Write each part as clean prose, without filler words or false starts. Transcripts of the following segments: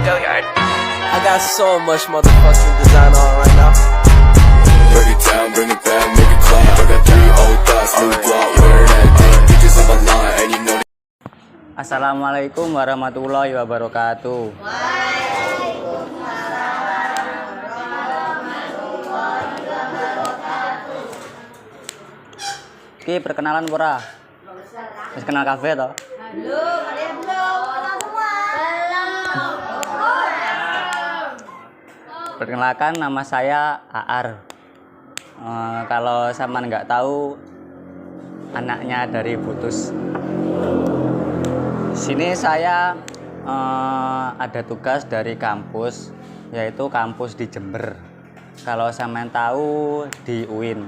I got so much motherfucking design on right now. Break it down, bring it back, make it clap. I got 3 old thoughts, new block, wear that thing. Bitches on my line, and you know. Assalamualaikum warahmatullahi wabarakatuh. Ki perkenalan pura. Wis kenal kafe toh? Halo, kalian belum kenal semua. Perkenalkan, nama saya Aar. Kalau sampean nggak tahu, anaknya dari Putus. Sini saya ada tugas dari kampus, yaitu kampus di Jember. Kalau sampean tahu di UIN.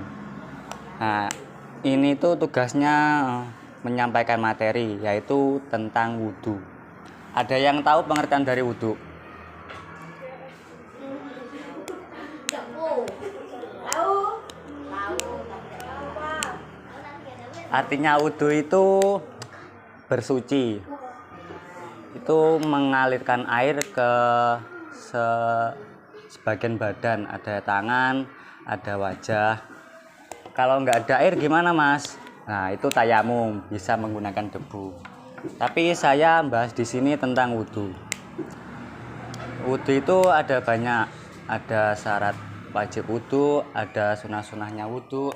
Nah, ini tuh tugasnya menyampaikan materi, yaitu tentang wudhu. Ada yang tahu pengertian dari wudhu? Artinya wudhu itu bersuci. Itu mengalirkan air ke sebagian badan, ada tangan, ada wajah. Kalau nggak ada air gimana, Mas? Nah, itu tayamum, bisa menggunakan debu. Tapi saya bahas di sini tentang wudhu. Wudhu itu ada banyak, ada syarat wajib wudhu, ada sunah-sunahnya wudhu.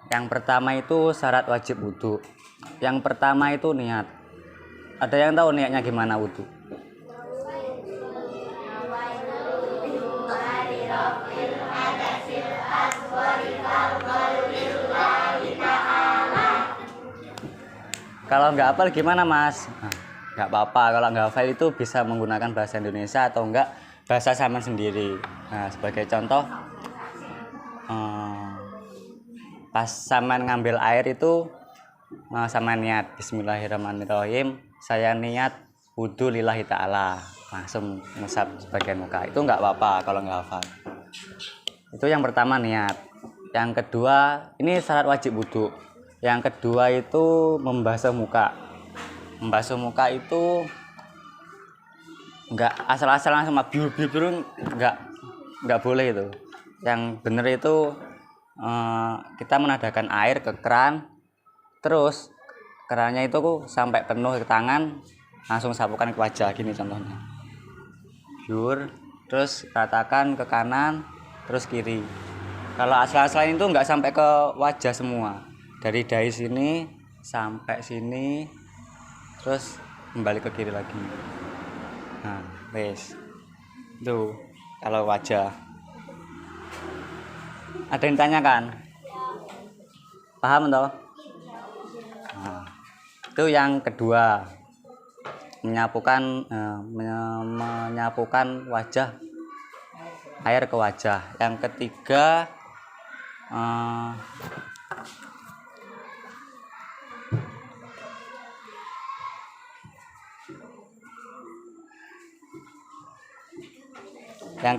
Yang pertama itu syarat wajib wudhu. Yang pertama itu niat. Ada yang tahu niatnya gimana wudhu? Kalau nggak hafal gimana, Mas? Nah, nggak apa-apa. Kalau nggak hafal itu bisa menggunakan bahasa Indonesia atau enggak bahasa sampean sendiri. Nah, sebagai contoh, pas sampean ngambil air itu sampean niat Bismillahirrahmanirrahim, saya niat wudhu lillahi ta'ala, langsung ngusap sebagian muka. Itu nggak apa-apa kalau nggak hafal. Itu yang pertama, niat. Yang kedua, ini syarat wajib wudhu. Yang kedua itu membasuh muka. Membasuh muka itu nggak asal-asal langsung biru-biru, nggak boleh itu. Yang benar itu kita menadahkan air ke keran, terus kerannya itu sampai penuh ke tangan, langsung sapukan ke wajah, gini contohnya. Biur, terus ratakan ke kanan, terus kiri. Kalau asal-asalan itu nggak sampai ke wajah semua. Dari dahi sini sampai sini, terus kembali ke kiri lagi. Nah, wes. Tuh, kalau wajah. Ada yang tanyakan? Paham toh? Nah, itu yang kedua. Menyapukan wajah, air ke wajah. Yang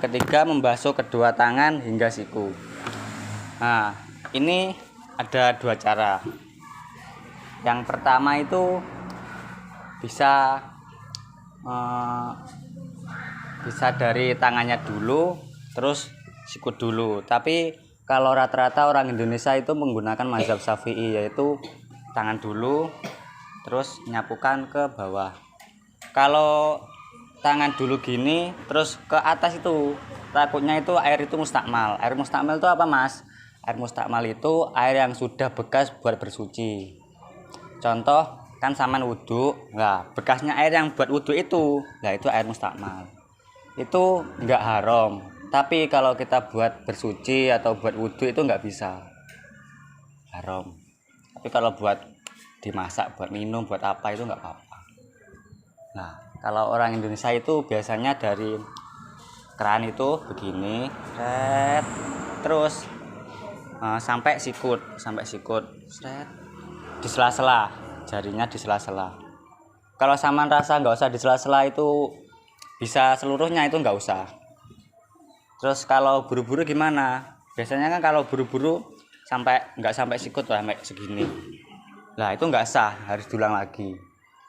ketiga membasuh kedua tangan hingga siku. Nah, ini ada dua cara. Yang pertama itu bisa dari tangannya dulu, terus sikut dulu. Tapi kalau rata-rata orang Indonesia itu menggunakan mazhab Syafi'i, yaitu tangan dulu, terus nyapukan ke bawah. Kalau tangan dulu gini terus ke atas, itu takutnya itu air itu mustakmal. Air mustakmal itu apa, Mas? Air mustakmal itu air yang sudah bekas buat bersuci. Contoh kan sampean wudhu, nah bekasnya air yang buat wudhu itu, nah itu air mustakmal. Itu enggak haram. Tapi kalau kita buat bersuci atau buat wudhu itu enggak bisa, haram. Tapi kalau buat dimasak, buat minum, buat apa itu enggak apa-apa. Nah, kalau orang Indonesia itu biasanya dari keran itu begini, terus sampai sikut, di sela-sela, jarinya di sela-sela. Kalau sampean rasa nggak usah di sela-sela, itu bisa seluruhnya, itu nggak usah. Terus kalau buru-buru gimana? Biasanya kan kalau buru-buru nggak sampai sikut lah, sampai segini. Nah itu nggak sah, harus diulang lagi.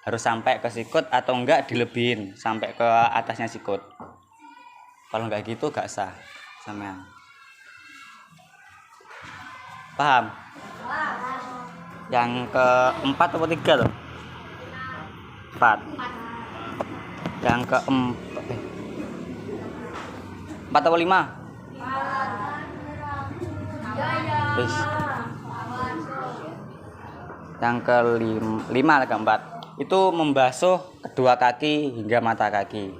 harus sampai ke sikut atau enggak dilebihin sampai ke atasnya sikut. Kalau enggak gitu gak sah sampean. Paham? Yang keempat atau tiga tuh? Empat. Yang empat atau lima? Terus yang kelima keempat itu membasuh kedua kaki hingga mata kaki.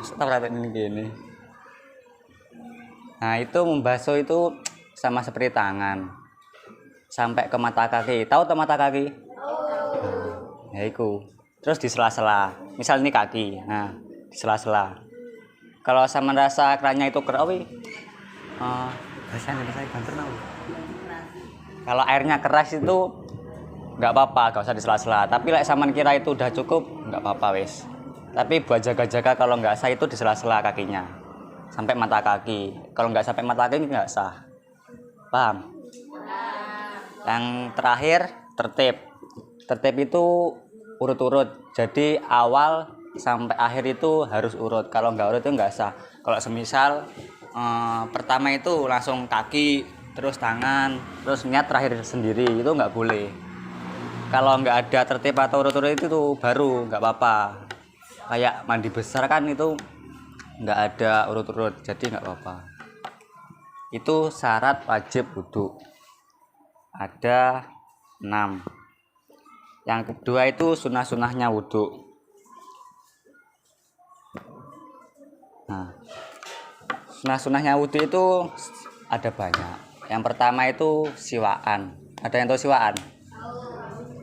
Ini. Nah itu membasuh itu sama seperti tangan sampai ke mata kaki. Tahu tuh mata kaki? Ya itu. Terus di sela-sela. Misal ini kaki. Nah di sela-sela. Kalau sama rasa kerannya itu keras, bahasa Indonesia banter nau. Kalau airnya keras itu nggak apa-apa, nggak usah di sela-sela. Tapi like saman kira itu udah cukup, nggak apa-apa wes. Tapi buat jaga-jaga kalau nggak sah itu di sela-sela kakinya sampai mata kaki. Kalau nggak sampai mata kaki nggak sah. Paham? Yang terakhir tertib. Tertib itu urut-urut. Jadi awal sampai akhir itu harus urut. Kalau nggak urut itu nggak sah. Kalau semisal pertama itu langsung kaki, terus tangan, terus niat terakhir sendiri, itu nggak boleh. Kalau nggak ada tertib atau urut-urut itu tuh baru nggak apa-apa. Kayak mandi besar kan itu nggak ada urut-urut, jadi nggak apa-apa. Itu syarat wajib wudu. Ada 6. Yang kedua itu sunah-sunahnya wudu. Nah, sunah-sunahnya wudu itu ada banyak. Yang pertama itu siwaan. Ada yang tahu siwaan?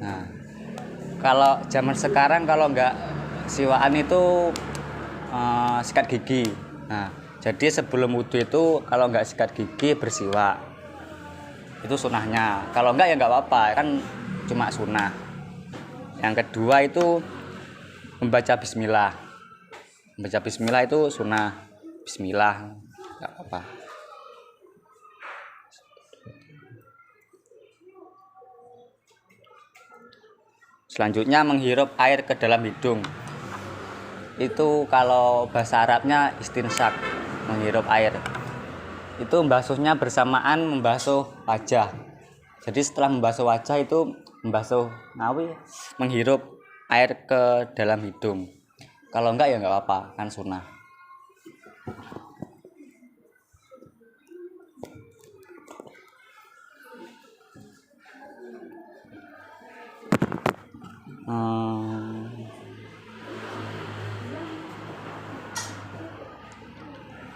Nah, kalau zaman sekarang kalau nggak siwaan itu sikat gigi. Nah, jadi sebelum wudu itu kalau nggak sikat gigi bersiwak. Itu sunahnya. Kalau nggak ya nggak apa-apa, kan cuma sunah. Yang kedua itu membaca bismillah. Membaca bismillah itu sunah. Bismillah, nggak apa-apa. Selanjutnya menghirup air ke dalam hidung. Itu kalau bahasa Arabnya istinsyak, menghirup air. Itu membasuhnya bersamaan membasuh wajah. Jadi setelah membasuh wajah itu membasuh menghirup air ke dalam hidung. Kalau enggak ya enggak apa-apa, kan sunnah.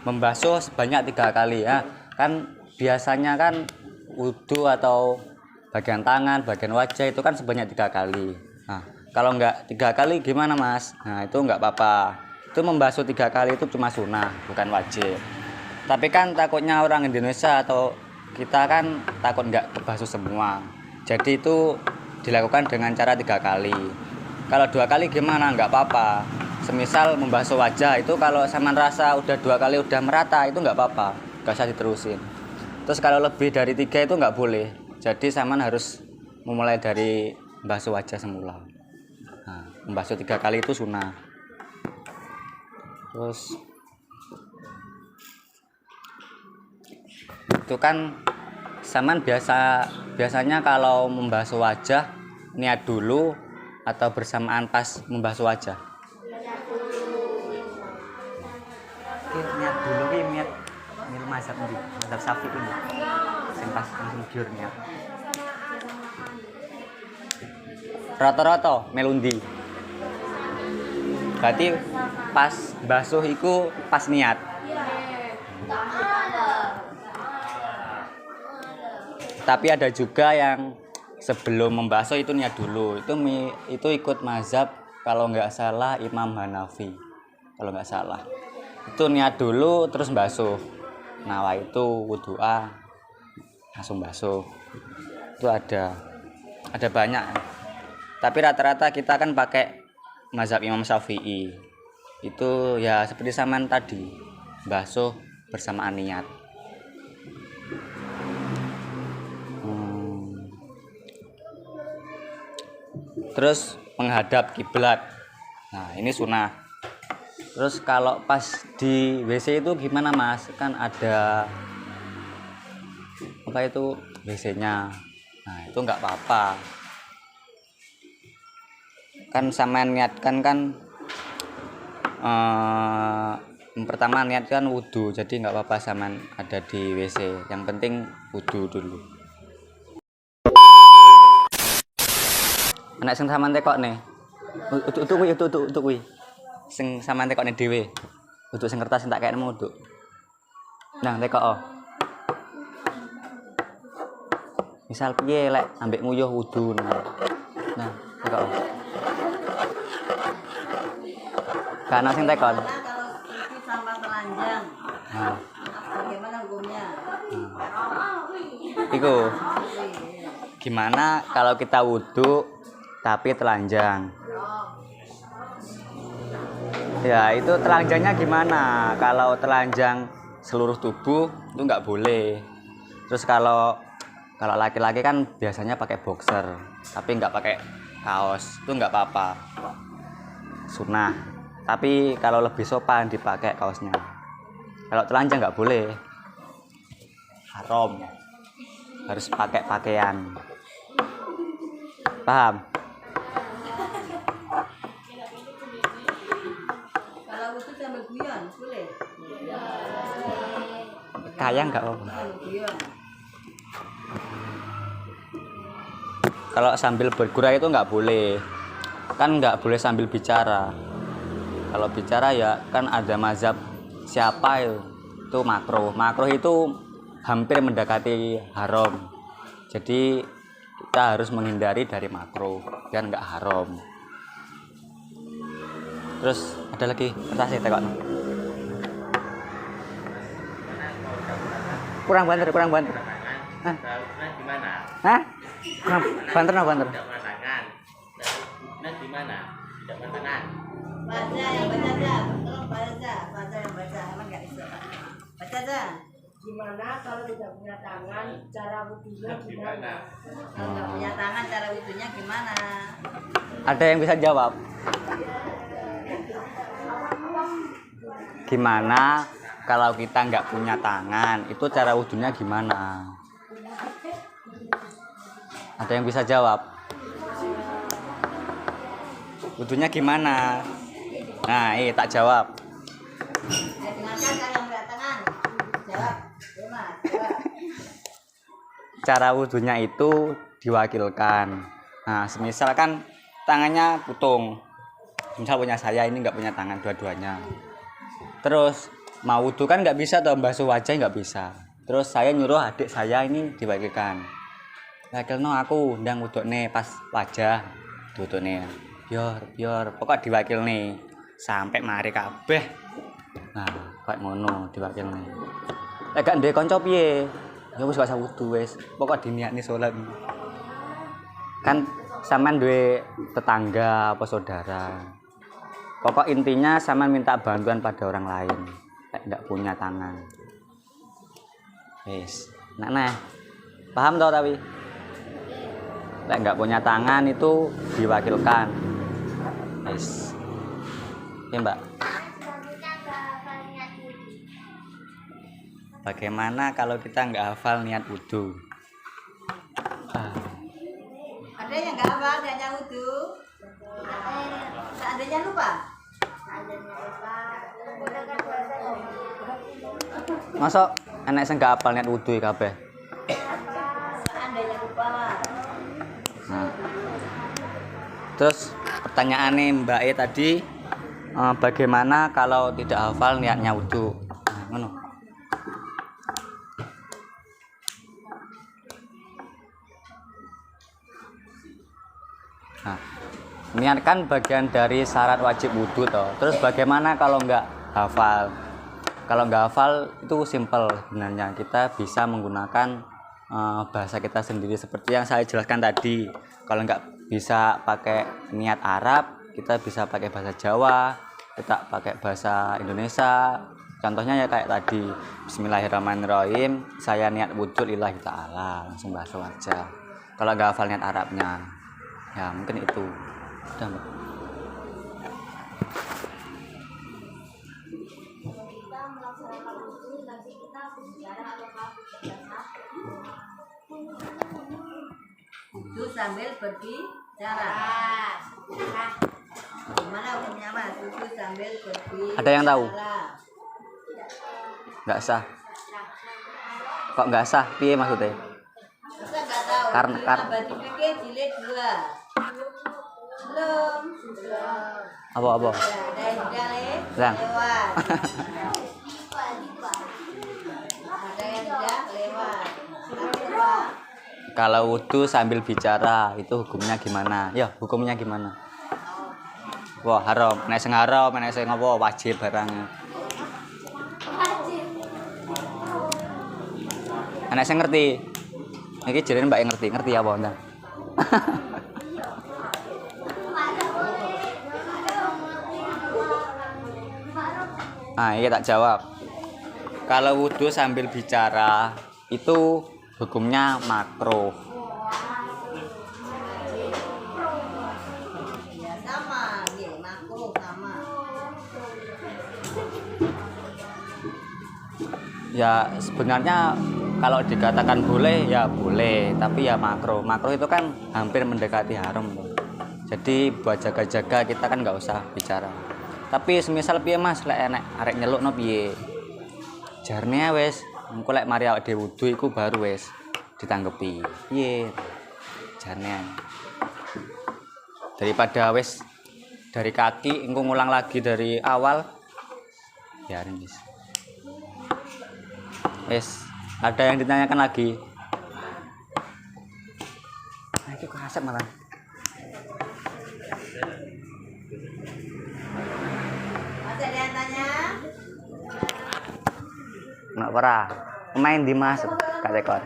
Membasuh sebanyak 3 kali ya. Kan biasanya kan wudu atau bagian tangan, bagian wajah itu kan sebanyak 3 kali. Nah, kalau enggak 3 kali gimana Mas? Nah, itu enggak apa-apa. Itu membasuh 3 kali itu cuma sunnah, bukan wajib. Tapi kan takutnya orang Indonesia atau kita kan takut enggak kebasuh semua. Jadi itu dilakukan dengan cara 3 kali. Kalau 2 kali gimana? Enggak apa-apa. Semisal membasuh wajah itu kalau saman rasa udah 2 kali udah merata itu nggak apa-apa, nggak usah diterusin. Terus kalau lebih dari 3 itu nggak boleh. Jadi saman harus memulai dari membasuh wajah semula. Nah, membasuh 3 kali itu sunnah. Terus itu kan saman biasanya kalau membasuh wajah niat dulu atau bersamaan pas membasuh wajah. Niat dulu ki niat mazhab ndi? Mazhab Syafi'i ini. Sing pas langsung biur niat. Rata-rata melundi. Berarti pas basuh iku pas niat. Tapi ada juga yang sebelum membasuh itu niat dulu. Itu ikut mazhab kalau nggak salah Imam Hanafi. Kalau nggak salah. Itu niat dulu terus basuh. Nah, itu wudu'a langsung basuh. Itu ada banyak. Tapi rata-rata kita kan pakai mazhab Imam Syafi'i. Itu ya seperti saman tadi, basuh bersamaan niat. terus menghadap kiblat. Nah, ini sunnah. Terus kalau pas di WC itu gimana Mas? Kan ada apa itu WC-nya. Nah, itu nggak apa-apa. Kan sama niatkan kan pertama niatkan wudhu, jadi nggak apa-apa sama ada di WC. Yang penting wudhu dulu. Anak sing sampean tekok nih. Untuk kuwi. Sing sampean tekok nih dhewe. Untuk sing kertas sing tak kene untuk. Nah, tekok. Misal piye lek ambek nguyuh wudhu. Nah, tekok. Kana sing tekon. Kalau itu sama telanjang, Nah, bagaimana hukumnya? iku. Gimana kalau kita wudhu tapi telanjang? Ya, itu telanjangnya gimana? Kalau telanjang seluruh tubuh itu nggak boleh. Terus kalau laki-laki kan biasanya pakai boxer, tapi nggak pakai kaos, itu nggak apa-apa. Sunnah. Tapi kalau lebih sopan dipakai kaosnya. Kalau telanjang nggak boleh, haram. Harus pakai pakaian. Paham? Kalau wudhu sambil guyon, boleh? Kayak nggak apa-apa. Sambil guyon. Kalau sambil bergurau itu nggak boleh. Kan nggak boleh sambil bicara. Kalau bicara ya kan ada mazhab siapa itu makruh. Makruh itu hampir mendekati haram. Jadi kita harus menghindari dari makruh biar nggak haram. Terus ada lagi kertasnya tekok. Kurang banter. Hah? Gimana? Hah? Kurang banter. Tidak tangan. Nah, gimana? Tidak tangan. Baca yang baca aja, tolong baca yang baca, emang nggak bisa. Baca aja. Gimana kalau tidak punya tangan, cara wudhunya gimana? Kalau nggak punya tangan, cara wudhunya gimana? Ada yang bisa jawab? Gimana kalau kita nggak punya tangan, itu cara wudhunya gimana? Ada yang bisa jawab? Wudhunya gimana? Nah, tak jawab. Dengarkan kalau yang nggak tangan. Jawab. Mas, jawab. Cara wudhunya itu diwakilkan. Nah, semisal kan tangannya putung. Misal punya saya ini nggak punya tangan dua-duanya. Terus mau wudhu kan nggak bisa tuh, basuh wajah nggak bisa. Terus saya nyuruh adik saya ini diwakilkan. Wakilno aku ndang wudhune pas wajah wudhune. Biar pokok diwakilne sampai mari kabeh. Nah, kok ngono diwakilne. Lek gak ndek kanca piye? Ya wis gak usah wudu wis. Pokok diniatne salat. Kan sampean duwe tetangga apa saudara. Pokok intinya sampean minta bantuan pada orang lain. Lek ndak punya tangan. Wis, nah. Paham toh tapi? Lek nggak punya tangan itu diwakilkan. Wis. Oke, Mbak. Bagaimana kalau kita nggak hafal niat wudhu? Ada yang nggak hafal niatnya wudhu? Seandainya lupa? Masuk anak sing nggak hafal niat wudhu kabeh. Seandainya lupa lah. Nah. Terus pertanyaannya Mbak E tadi, bagaimana kalau tidak hafal niatnya wudhu? Nah, ngono. Nah, niat kan bagian dari syarat wajib wudhu toh. Terus bagaimana kalau nggak hafal? Kalau nggak hafal itu simple sebenarnya. Kita bisa menggunakan bahasa kita sendiri seperti yang saya jelaskan tadi. Kalau nggak bisa pakai niat Arab, kita bisa pakai bahasa Jawa, kita pakai bahasa Indonesia. Contohnya ya kayak tadi, Bismillahirrahmanirrahim, saya niat wudhu lillahi ta'ala, langsung bahasa wajah. Kalau nggak hafal niat Arabnya. Ya mungkin itu. Udah Mbak. Kita melaksanakan wudhu nanti kita berbicara atau berbicara. Wudhu sambil berbicara. Gimana hukumnya Mas? Wudhu sambil berbicara. Ada yang tahu? Nggak sah. Kok nggak sah? Piye maksudnya? Masa nggak tahu? Karena Abadi fikih jilid 2. Belum. apa? Ada yang sudah Lang. lewat. Ada yang sudah lewat. Apa? Kalau wudhu sambil bicara itu hukumnya gimana? Ya, hukumnya gimana? Wah, haram. Nek sing haram, nek sing apa wajib barang. Nek sing ngerti. Iki jarene Mbak yang ngerti apa ndang? Ah, iya tak jawab. Kalau wudhu sambil bicara itu hukumnya makruh. Ya sama, nggih, makruh sama. Ya sebenarnya kalau dikatakan boleh ya boleh, tapi ya makruh. Makruh itu kan hampir mendekati haram tuh. Jadi buat jaga-jaga kita kan nggak usah bicara. Tapi semisal piye Mas lek enek arek nyelukno piye? Jarne wis engko lek mari awake dhewe wudu iku baru wis ditanggepi. Piye? Jarne. Daripada wis dari kaki engko ngulang lagi dari awal. Biarin wis. Wis, ada yang ditanyakan lagi. Nah, itu kerasap malah. Masih ada yang tanya? Nggak pernah. Main di Mas, Kak Tekon.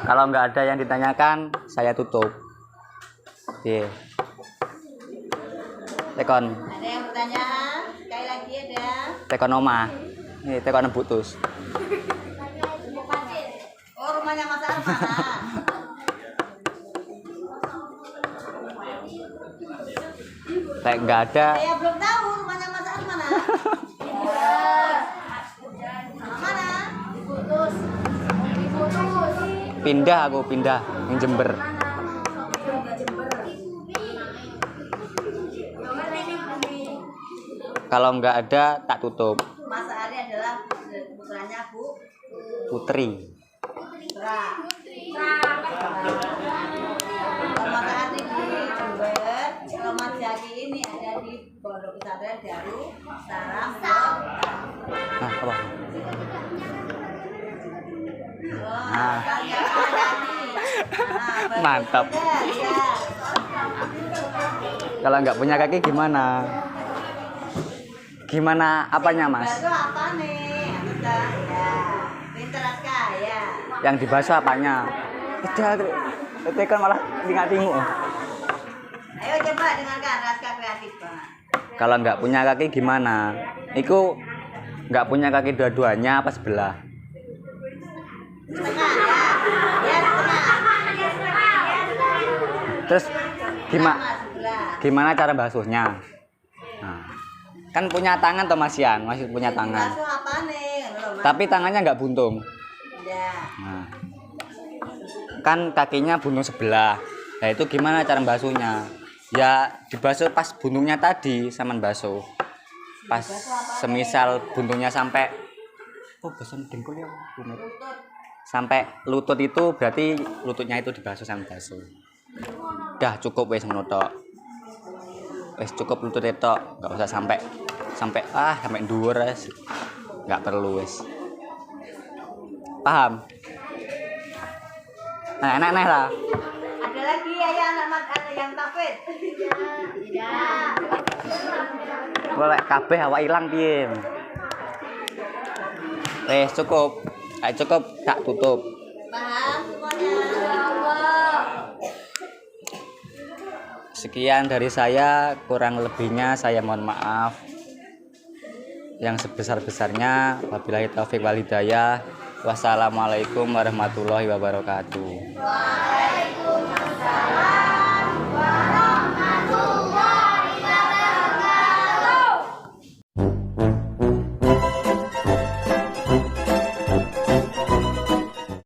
Kalau nggak ada yang ditanyakan, saya tutup. Oke. Tekon. Ada yang bertanya? Sekali lagi ada. Tekon omah. Ini tekon putus. Oh, rumahnya Mas Armana. Lek nggak ada, Saya belum tahu rumahnya Mas Armana. Mana? pindah yang Jember. Kalau nggak ada, tak tutup. Mas Ari adalah putranya Bu Putri. Putra. Kalau Mas Ari di Jember, kalau Mas Jaki ini ada di Pondok Pesantren Darul Salam. Nah, apa? Nah, kalian ada nih. Nah, Mantap. Ya. Kalau nggak punya kaki gimana? Gimana apanya Mas? Basuh apa nih? Ya. Pinter kaya. Yang dibasuh apanya? Itu kan malah tinggal-tinggal. Ayo coba dengarkan Raska kreatif banget. Kalau nggak punya kaki gimana? Iku nggak punya kaki dua-duanya apa sebelah? Setengah ya. Ya setengah. Terus Sama sebelah. gimana cara basuhnya? Nah, kan punya tangan toh Mas Yan, masih punya tangan. Basuh apa nih? Mas. Tapi tangannya nggak buntung. Ya. Nah, kan kakinya buntung sebelah. Nah itu gimana cara basuhnya? Ya dibasuh pas buntungnya tadi sama basuh. Pas semisal buntungnya sampai bosan dengkul ya. Sampai lutut itu berarti lututnya itu dibasuh sama basuh. Dah cukup wes ngono tok. Wes cukup lutut itu, nggak usah sampai dhuwur wes. Nggak perlu wes. Paham? Nah, enak-enak lah. Ada lagi ya anak yang tafid. Tidak. Boleh kabeh awak ilang piye? Cukup. Cukup tak tutup. Paham semuanya. Sekian dari saya, kurang lebihnya saya mohon maaf. yang sebesar-besarnya. Wabillahi taufik wal hidayah. Wassalamualaikum warahmatullahi wabarakatuh. Waalaikumsalam.